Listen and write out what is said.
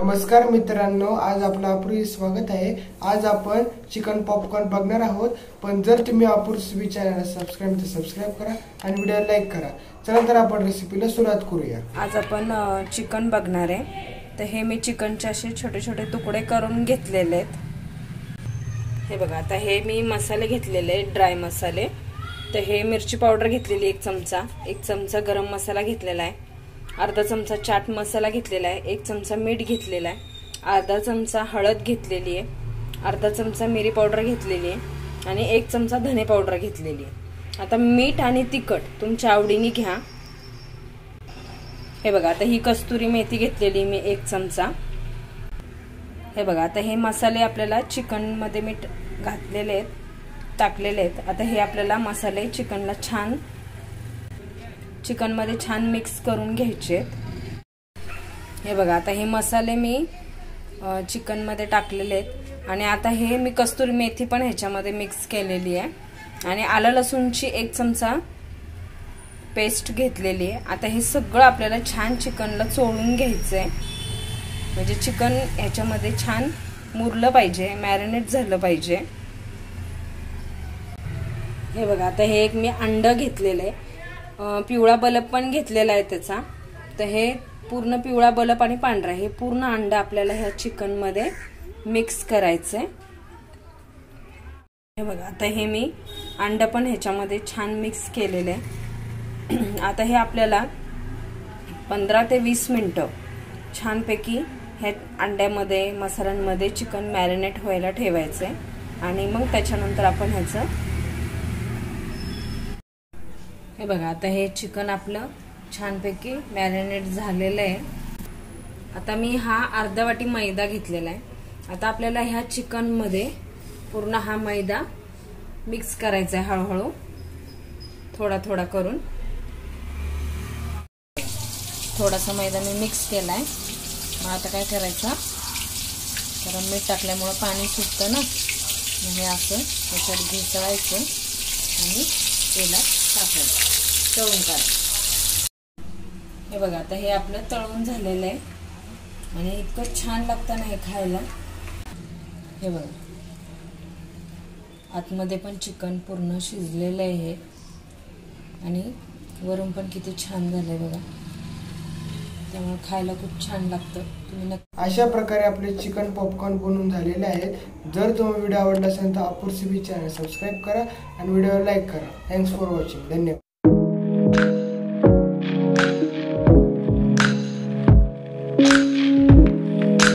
नमस्कार मित्रांनो, आज आपलं अपूर्वी स्वागत आहे। आज आपण चिकन पॉपकॉर्न बघणार आहोत। पण जर तुम्ही अपूर्वी चॅनलला सबस्क्राइब करा आणि व्हिडिओ लाईक करा। चला तर आपण रेसिपीला सुरुवात करूया। आज आपण चिकन बघणार आहे। तर हे मी चिकनचे असे छोटे छोटे तुकडे करून घेतलेले आहेत। हे बघा, आता हे मी मसाले घेतलेले आहेत, ड्राय मसाले। तर हे मिरची पावडर घेतलेली 1 चमचा, 1 चमचा गरम मसाला घेतलेला आहे, अर्धा चमचा चाट मसाला घेतलेला आहे, 1 चमचा मीठ घेतलेला आहे, अर्धा चमचा हळद घेतलेली आहे, अर्धा चमचा मिरी पावडर घेतलेली आहे आणि 1 चमचा धने पावडर घेतलेली आहे। आता मीठ आणि तिखट तुमच्या आवडीने घ्या। हे बघा, आता ही कस्तुरी मेथी घेतलेली मी 1 चमचा। हे बघा, आता हे मसाले आपल्याला चिकन मध्ये मी घातलेले आहेत, टाकलेले आहेत। आता हे आपल्याला मसाले चिकन मध्ये छान मिक्स करून घ्यायचे। हे बघा, आता हे मसाले मी चिकन मध्ये टाकलेले आहेत आणि आता हे मी कस्तुरी मेथी पण ह्याच्यामध्ये मिक्स केलेली आहे आणि आलं लसूणची 1 चमचा पेस्ट घेतलेली आहे। आता हे सगळं आपल्याला छान चिकनला चोळून घ्यायचंय, म्हणजे चिकन ह्याच्यामध्ये छान मुरलं पाहिजे, मॅरिनेट झालं पाहिजे। हे बघा, आता हे एक मी अंड घेतलेलं आहे, पिवळा बल्ब पण घेतलेला आहे त्याचा। तर हे पूर्ण पिवळा बल्ब आणि पांढरा हे पूर्ण अंड आपल्याला ह्या चिकन मध्ये मिक्स करायचंय। हे बघा, आता हे मी अंड पण ह्याच्यामध्ये छान मिक्स केलेले आहे। आता हे आपल्याला 15 ते 20 मिनिटं छानपैकी ह्या अंड्यामध्ये मसाल्यांमध्ये चिकन मॅरिनेट व्हायला ठेवायचंय आणि मग त्याच्यानंतर आपण ह्याचं हे बघा, आता हे चिकन आपलं छानपैकी मॅरिनेट झालेलं आहे। आता मी हा अर्धा वाटी मैदा घेतलेला आहे। आता आपल्याला ह्या चिकन मध्ये पूर्ण हा मैदा मिक्स करायचा आहे, हळूहळू थोडा थोडा करून। थोडासा मैदा मी मिक्स केलाय। मग आता काय करायचं, कारण मीठ टाकल्यामुळे पाणी सुटतं ना, हे असं त्याच्यात घुसळायचं आणि तेलात टाकायचं, तळून काढायचं। हे बघा, आता हे आपलं तळून झालेलं आहे आणि इतकं छान लागतं ना हे खायला। हे बघा, आतमध्ये पण चिकन पूर्ण शिजलेलं आहे आणि वरून पण किती छान झालंय बघा, त्यामुळे खायला खूप छान लागतं। तुम्ही अशा प्रकारे आपले चिकन पॉपकॉर्न बनवून झालेले आहेत। जर तुम्हाला व्हिडिओ आवडला असेल तर अपूर्वी चॅनल सबस्क्राइब करा आणि व्हिडिओ लाईक करा। Thanks for watching. धन्यवाद।